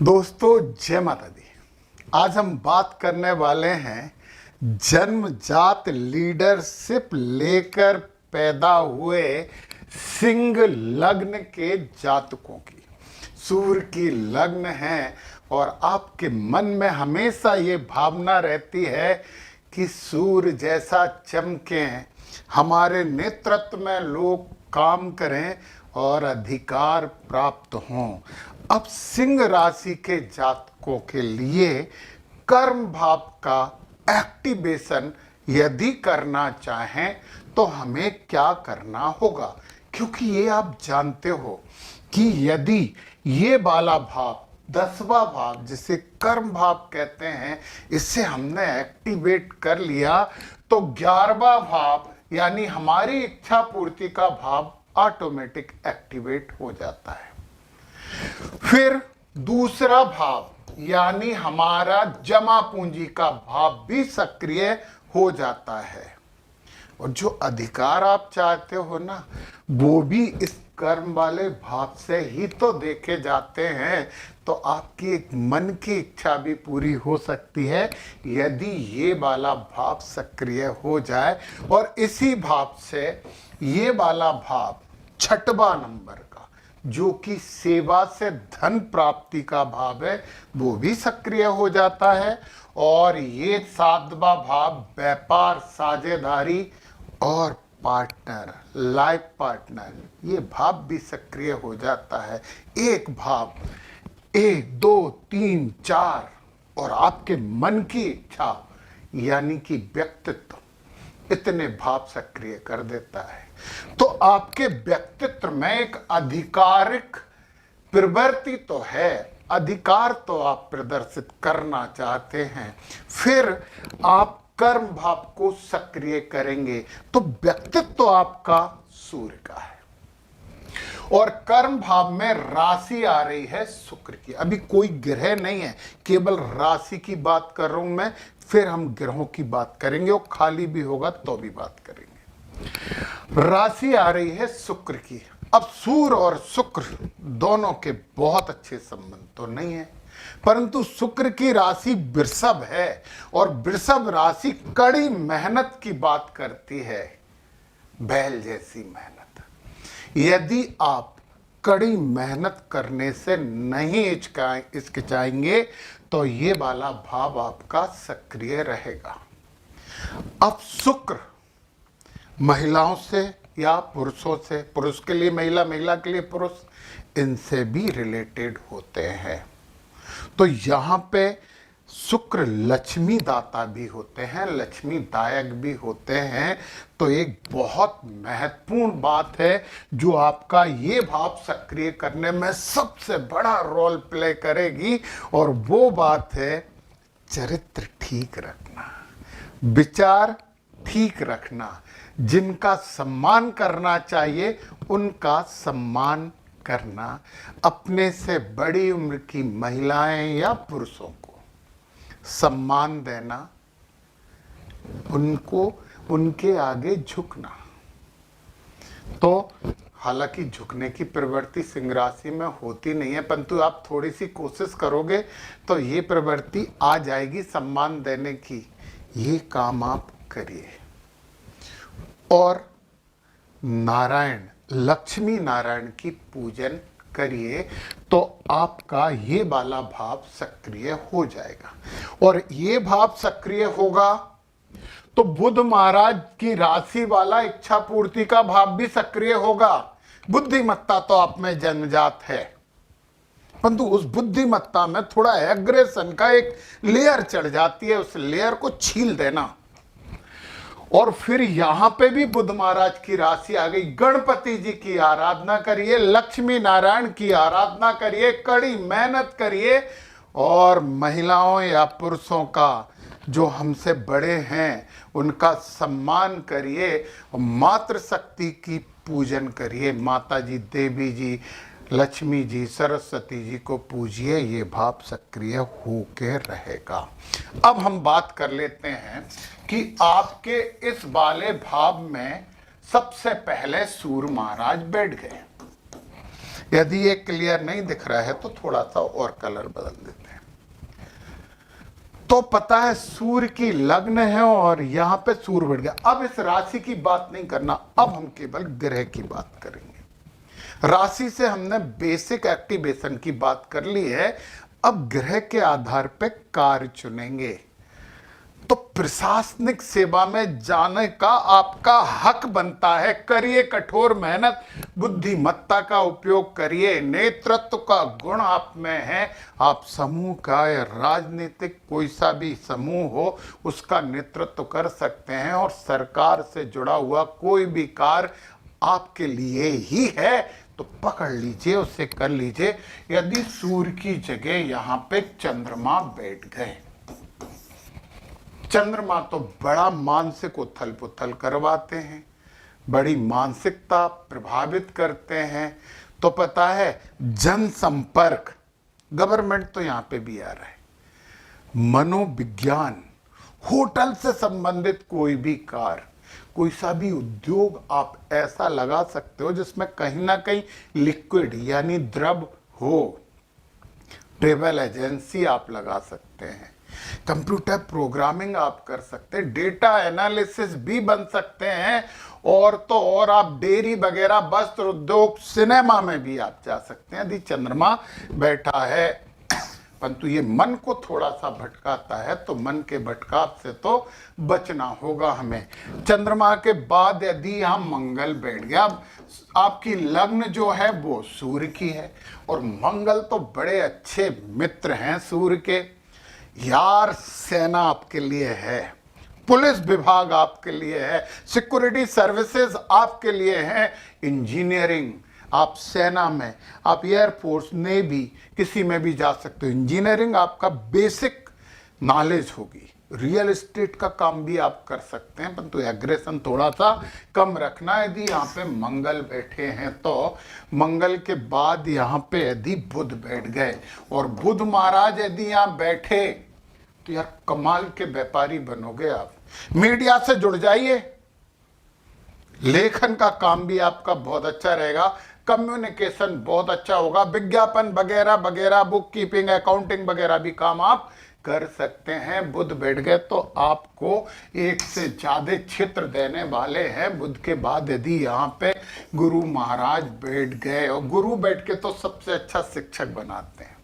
दोस्तों जय माता दी। आज हम बात करने वाले हैं जन्मजात लीडरशिप लेकर पैदा हुए सिंह लग्न के जातकों की। सूर्य की लग्न है और आपके मन में हमेशा ये भावना रहती है कि सूर्य जैसा चमके, हमारे नेतृत्व में लोग काम करें और अधिकार प्राप्त हों। अब सिंह राशि के जातकों के लिए कर्म भाव का एक्टिवेशन यदि करना चाहें तो हमें क्या करना होगा, क्योंकि ये आप जानते हो कि यदि ये वाला भाव 10वां भाव जिसे कर्म भाव कहते हैं, इससे हमने एक्टिवेट कर लिया तो 11वां भाव यानी हमारी इच्छा पूर्ति का भाव ऑटोमेटिक एक्टिवेट हो जाता है। फिर दूसरा भाव यानी हमारा जमा पूंजी का भाव भी सक्रिय हो जाता है और जो अधिकार आप चाहते हो ना, वो भी इस कर्म वाले भाव से ही तो देखे जाते हैं। तो आपकी एक मन की इच्छा भी पूरी हो सकती है यदि ये वाला भाव सक्रिय हो जाए। और इसी भाव से ये वाला भाव 6वां नंबर का जो कि सेवा से धन प्राप्ति का भाव है, वो भी सक्रिय हो जाता है। और ये 7वां भाव व्यापार, साझेदारी और पार्टनर, लाइफ पार्टनर, ये भाव भी सक्रिय हो जाता है। एक भाव 1, 2, 3, 4 और आपके मन की इच्छा यानी कि व्यक्तित्व, इतने भाव सक्रिय कर देता है। तो आपके व्यक्तित्व में एक आधिकारिक प्रवृत्ति तो है, अधिकार तो आप प्रदर्शित करना चाहते हैं। फिर आप कर्म भाव को सक्रिय करेंगे तो व्यक्तित्व तो आपका सूर्य का है और कर्म भाव में राशि आ रही है शुक्र की। अभी कोई ग्रह नहीं है, केवल राशि की बात कर रहा हूं मैं, फिर हम ग्रहों की बात करेंगे और खाली भी होगा तो भी बात करेंगे। राशि आ रही है शुक्र की। अब सूर्य और शुक्र दोनों के बहुत अच्छे संबंध तो नहीं है, परंतु शुक्र की राशि वृषभ है और वृषभ राशि कड़ी मेहनत की बात करती है, बैल जैसी मेहनत। यदि आप कड़ी मेहनत करने से नहीं हिचकिचाएंगे तो ये वाला भाव आपका सक्रिय रहेगा। अब शुक्र महिलाओं से या पुरुषों से, पुरुष के लिए महिला, महिला के लिए पुरुष, इनसे भी रिलेटेड होते हैं। तो यहाँ पे शुक्र लक्ष्मी दाता भी होते हैं, लक्ष्मी दायक भी होते हैं। तो एक बहुत महत्वपूर्ण बात है जो आपका ये भाव सक्रिय करने में सबसे बड़ा रोल प्ले करेगी और वो बात है चरित्र ठीक रखना, विचार ठीक रखना, जिनका सम्मान करना चाहिए उनका सम्मान करना, अपने से बड़ी उम्र की महिलाएं या पुरुषों को सम्मान देना, उनको उनके आगे झुकना। तो हालांकि झुकने की प्रवृत्ति सिंह राशि में होती नहीं है, परंतु आप थोड़ी सी कोशिश करोगे तो ये प्रवृत्ति आ जाएगी सम्मान देने की। ये काम आप करिए। और नारायण, लक्ष्मी नारायण की पूजन करिए तो आपका ये वाला भाव सक्रिय हो जाएगा। और ये भाव सक्रिय होगा तो बुध महाराज की राशि वाला इच्छा पूर्ति का भाव भी सक्रिय होगा। बुद्धिमत्ता तो आप में जन्मजात है, परंतु उस बुद्धिमत्ता में थोड़ा एग्रेशन का एक लेयर चढ़ जाती है, उस लेयर को छील देना। और फिर यहां पे भी बुध महाराज की राशि आ गई। गणपति जी की आराधना करिए, लक्ष्मी नारायण की आराधना करिए, कड़ी मेहनत करिए और महिलाओं या पुरुषों का जो हमसे बड़े हैं उनका सम्मान करिए और मातृशक्ति की पूजन करिए। माता जी, देवी जी, लक्ष्मी जी, सरस्वती जी को पूजिए, ये भाव सक्रिय होके रहेगा। अब हम बात कर लेते हैं कि आपके इस वाले भाव में सबसे पहले सूर्य महाराज बैठ गए। यदि ये क्लियर नहीं दिख रहा है तो थोड़ा सा और कलर बदल देते हैं। तो पता है सूर्य की लग्न है और यहां पे सूर्य बढ़ गया। अब इस राशि की बात नहीं करना, अब हम केवल ग्रह की बात करेंगे। राशि से हमने बेसिक एक्टिवेशन की बात कर ली है, अब ग्रह के आधार पे कार्य चुनेंगे। तो प्रशासनिक सेवा में जाने का आपका हक बनता है। करिए कठोर मेहनत, बुद्धिमत्ता का उपयोग करिए, नेतृत्व का गुण आप में है। आप समूह का या राजनीतिक कोई सा भी समूह हो उसका नेतृत्व कर सकते हैं, और सरकार से जुड़ा हुआ कोई भी कार्य आपके लिए ही है तो पकड़ लीजिए, उसे कर लीजिए। यदि सूर्य की जगह यहाँ पे चंद्रमा बैठ गए, चंद्रमा तो बड़ा मानसिक उथल पुथल करवाते हैं, बड़ी मानसिकता प्रभावित करते हैं। तो पता है जनसंपर्क, गवर्नमेंट तो यहाँ पे भी आ रहा है, मनोविज्ञान, होटल से संबंधित कोई भी कार्य, कोई सा भी उद्योग आप ऐसा लगा सकते हो जिसमें कहीं ना कहीं लिक्विड यानी द्रव हो। ट्रेवल एजेंसी आप लगा सकते हैं, कंप्यूटर प्रोग्रामिंग आप कर सकते हैं, डेटा एनालिसिस भी बन सकते हैं, और तो और आप डेयरी वगैरह, वस्त्र उद्योग, सिनेमा में भी आप जा सकते हैं यदि चंद्रमा बैठा है। परंतु ये मन को थोड़ा सा भटकाता है, तो मन के भटकाव से तो बचना होगा हमें। चंद्रमा के बाद यदि यहाँ मंगल बैठ गया, आपकी लग्न जो है वो सूर्य की है, और मंगल तो बड़े अच्छे मित्र हैं सूर्य के। यार सेना आपके लिए है, पुलिस विभाग आपके लिए है, सिक्योरिटी सर्विसेज आपके लिए है, इंजीनियरिंग आप सेना में, आप एयरफोर्स, नेवी, किसी में भी जा सकते हो। इंजीनियरिंग आपका बेसिक नॉलेज होगी। रियल एस्टेट का काम भी आप कर सकते हैं, परंतु एग्रेशन थोड़ा सा कम रखना। यदि यहाँ पे मंगल बैठे हैं तो मंगल के बाद यहाँ पे यदि बुध बैठ गए, और बुध महाराज यदि यहाँ बैठे तो यार कमाल के व्यापारी बनोगे आप। मीडिया से जुड़ जाइए, लेखन का काम भी आपका बहुत अच्छा रहेगा, कम्युनिकेशन बहुत अच्छा होगा, विज्ञापन वगैरह वगैरह, बुक कीपिंग, अकाउंटिंग वगैरह भी काम आप कर सकते हैं। बुध बैठ गए तो आपको एक से ज्यादा क्षेत्र देने वाले हैं। बुध के बाद यदि यहाँ पे गुरु महाराज बैठ गए, और गुरु बैठ के तो सबसे अच्छा शिक्षक बनाते हैं,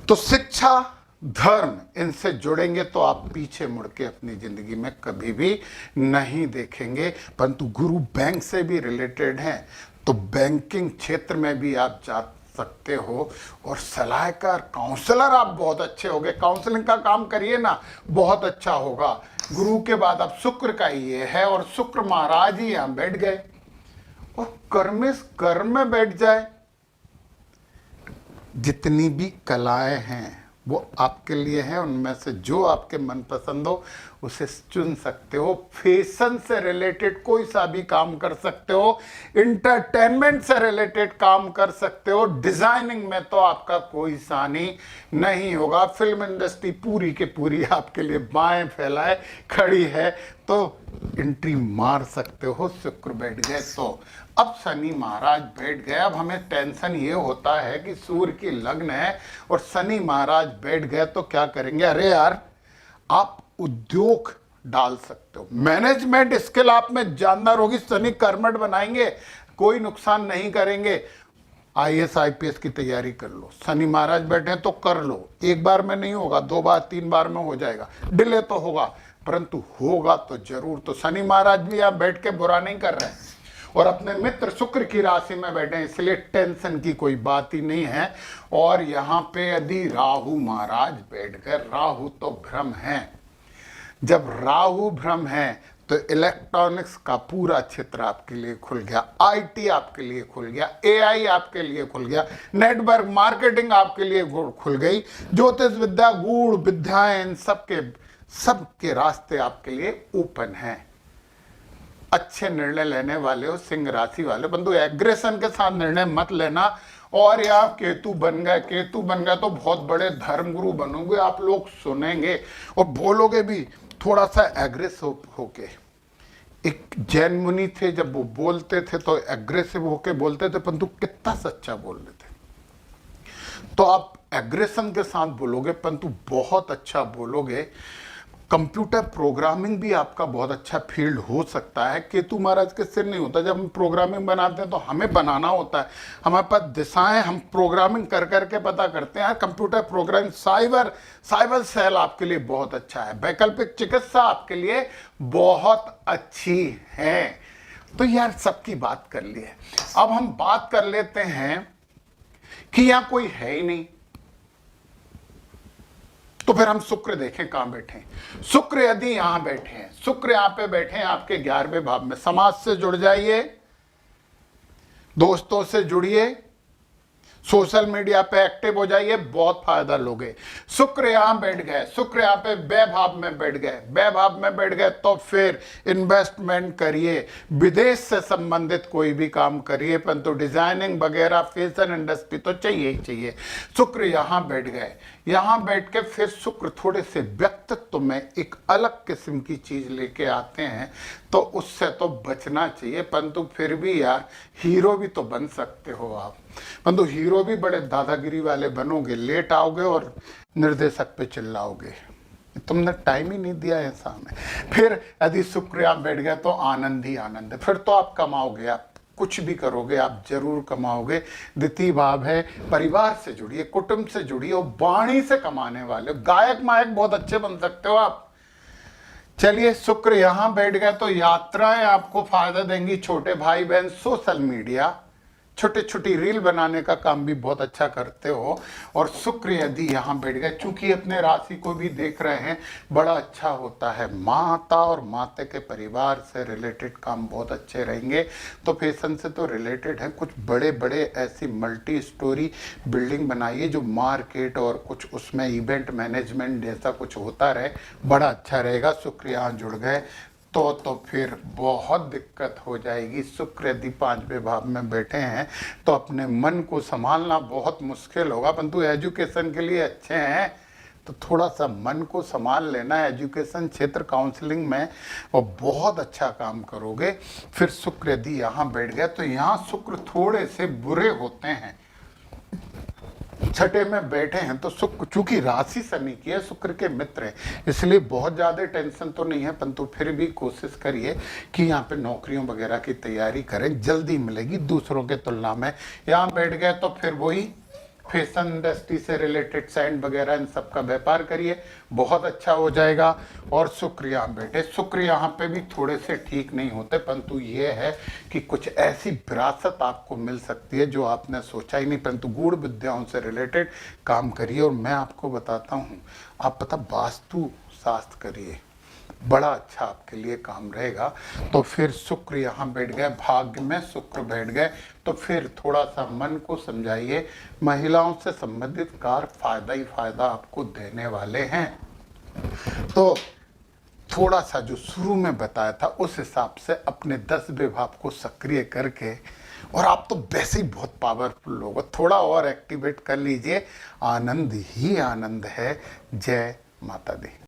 तो शिक्षा, धर्म, इनसे जुड़ेंगे तो आप पीछे मुड़ के अपनी जिंदगी में कभी भी नहीं देखेंगे। परंतु गुरु बैंक से भी रिलेटेड हैं, तो बैंकिंग क्षेत्र में भी आप जा सकते हो, और सलाहकार, काउंसलर आप बहुत अच्छे होगे। काउंसलिंग का काम करिए ना, बहुत अच्छा होगा। गुरु के बाद अब शुक्र का ये है, और शुक्र महाराज ही यहां बैठ गए, और कर्मिश कर्म में बैठ जाए। जितनी भी कलाएं हैं वो आपके लिए हैं, उनमें से जो आपके मनपसंद हो उसे चुन सकते हो। फैशन से रिलेटेड कोई सा भी काम कर सकते हो, इंटरटेनमेंट से रिलेटेड काम कर सकते हो, डिजाइनिंग में तो आपका कोई सानी नहीं होगा। फिल्म इंडस्ट्री पूरी के पूरी आपके लिए बाएं फैलाए खड़ी है, तो एंट्री मार सकते हो। शुक्र बैठ गए तो अब शनि महाराज बैठ गए। अब हमें टेंशन ये होता है कि सूर्य की लग्न है और शनि महाराज बैठ गए तो क्या करेंगे। अरे यार, आप उद्योग डाल सकते हो, मैनेजमेंट स्किल आप में जानदार होगी, शनि कर्मठ बनाएंगे, कोई नुकसान नहीं करेंगे। IAS IPS की तैयारी कर लो, शनि महाराज बैठे तो कर लो। एक बार में नहीं होगा, 2 बार 3 बार में हो जाएगा, डिले तो होगा, परंतु होगा तो जरूर। तो शनि महाराज भी आप बैठ के बुरा नहीं कर रहे हैं, और अपने मित्र शुक्र की राशि में बैठे, इसलिए टेंशन की कोई बात ही नहीं है। और यहाँ पे यदि राहु महाराज बैठ गए, राहु तो भ्रम है, जब राहु भ्रम है तो इलेक्ट्रॉनिक्स का पूरा क्षेत्र आपके लिए खुल गया, IT आपके लिए खुल गया, AI आपके लिए खुल गया, नेटवर्क मार्केटिंग आपके लिए खुल गई, ज्योतिष विद्या, गूढ़ विद्याएं, इन सबके रास्ते आपके लिए ओपन हैं। अच्छे निर्णय लेने वाले हो सिंह राशि वाले बंधु, एग्रेशन के साथ निर्णय मत लेना। और या केतु बन गए, केतु बन गए तो बहुत बड़े धर्मगुरु बनोगे, आप लोग सुनेंगे और बोलोगे भी थोड़ा सा एग्रेसिव होके। एक जैन मुनि थे, जब वो बोलते थे तो एग्रेसिव होके बोलते थे, परंतु कितना सच्चा बोल रहे थे। तो आप एग्रेशन के साथ बोलोगे परंतु बहुत अच्छा बोलोगे। कंप्यूटर प्रोग्रामिंग भी आपका बहुत अच्छा फील्ड हो सकता है। केतु महाराज के सिर नहीं होता। जब हम प्रोग्रामिंग बनाते हैं तो हमें बनाना होता है, हमारे पास दिशाएं, हम प्रोग्रामिंग कर करके पता करते हैं। कंप्यूटर प्रोग्रामिंग, साइबर सेल आपके लिए बहुत अच्छा है। वैकल्पिक चिकित्सा आपके लिए बहुत अच्छी है। तो यार सबकी बात कर ली है, अब हम बात कर लेते हैं कि यहां कोई है ही नहीं, तो फिर हम शुक्र देखें कहां बैठे हैं। शुक्र यदि यहां बैठे हैं, शुक्र यहां पे बैठे हैं आपके 11वें भाव में, समाज से जुड़ जाइए, दोस्तों से जुड़िए, सोशल मीडिया पे एक्टिव हो जाइए, बहुत फायदा लोगे। शुक्र यहां बैठ गए, शुक्र यहां पे व्यय भाव में बैठ गए, व्यय भाव में बैठ गए तो फिर इन्वेस्टमेंट करिए, विदेश से संबंधित कोई भी काम करिए, परंतु डिजाइनिंग वगैरह फैशन इंडस्ट्री तो चाहिए ही चाहिए। शुक्र यहां बैठ गए, यहां बैठ के फिर शुक्र थोड़े से व्यक्तित्व में एक अलग किस्म की चीज लेके आते हैं, तो उससे तो बचना चाहिए। परंतु फिर भी यार हीरो भी तो बन सकते हो आप, परंतु हीरो भी बड़े दादागिरी वाले बनोगे, लेट आओगे और निर्देशक पे चिल्लाओगे, तुमने टाइम ही नहीं दिया ऐसा में। फिर यदि शुक्र आप बैठ गए तो आनंद ही आनंद है, फिर तो आप कमाओगे, आप कुछ भी करोगे आप जरूर कमाओगे। द्वितीय भाव है, परिवार से जुड़िए, कुटुंब से जुड़िए और वाणी से कमाने वाले, गायक मायक बहुत अच्छे बन सकते हो आप। चलिए शुक्र यहां बैठ गए तो यात्राएं आपको फायदा देंगी, छोटे भाई बहन, सोशल मीडिया, छोटे छोटी रील बनाने का काम भी बहुत अच्छा करते हो। और शुक्र यदि यहाँ बैठ गए, चूंकि अपने राशि को भी देख रहे हैं, बड़ा अच्छा होता है। माता और माता के परिवार से रिलेटेड काम बहुत अच्छे रहेंगे। तो फैशन से तो रिलेटेड है, कुछ बड़े बड़े ऐसी मल्टी स्टोरी बिल्डिंग बनाइए जो मार्केट और कुछ उसमें इवेंट मैनेजमेंट जैसा कुछ होता रहे, बड़ा अच्छा रहेगा। शुक्र यहाँ जुड़ गए तो फिर बहुत दिक्कत हो जाएगी। शुक्र यदि 5वें भाव में बैठे हैं तो अपने मन को संभालना बहुत मुश्किल होगा, परंतु एजुकेशन के लिए अच्छे हैं तो थोड़ा सा मन को संभाल लेना एजुकेशन क्षेत्र, काउंसलिंग में, और बहुत अच्छा काम करोगे। फिर शुक्र यदि यहाँ बैठ गया तो यहाँ शुक्र थोड़े से बुरे होते हैं, छठे में बैठे हैं तो शुक्र चूंकि राशि शनि की है, शुक्र के मित्र है, इसलिए बहुत ज्यादा टेंशन तो नहीं है, परंतु फिर भी कोशिश करिए कि यहाँ पे नौकरियों वगैरह की तैयारी करें, जल्दी मिलेगी दूसरों के तुलना में। यहाँ बैठ गए तो फिर वही फैशन इंडस्ट्री से रिलेटेड सैंड वगैरह इन सब का व्यापार करिए, बहुत अच्छा हो जाएगा। और शुक्र यहाँ बैठे, शुक्र यहाँ पे भी थोड़े से ठीक नहीं होते, परंतु ये है कि कुछ ऐसी विरासत आपको मिल सकती है जो आपने सोचा ही नहीं, परंतु गूढ़ विद्याओं से रिलेटेड काम करिए। और मैं आपको बताता हूँ, आप पता वास्तु शास्त्र करिए, बड़ा अच्छा आपके लिए काम रहेगा। तो फिर शुक्र यहाँ बैठ गए, भाग्य में शुक्र बैठ गए तो फिर थोड़ा सा मन को समझाइए, महिलाओं से संबंधित कार्य फायदा ही फायदा आपको देने वाले हैं। तो थोड़ा सा जो शुरू में बताया था उस हिसाब से अपने 10वें भाव को सक्रिय करके, और आप तो वैसे ही बहुत पावरफुल लोग, थोड़ा और एक्टिवेट कर लीजिए, आनंद ही आनंद है। जय माता दी।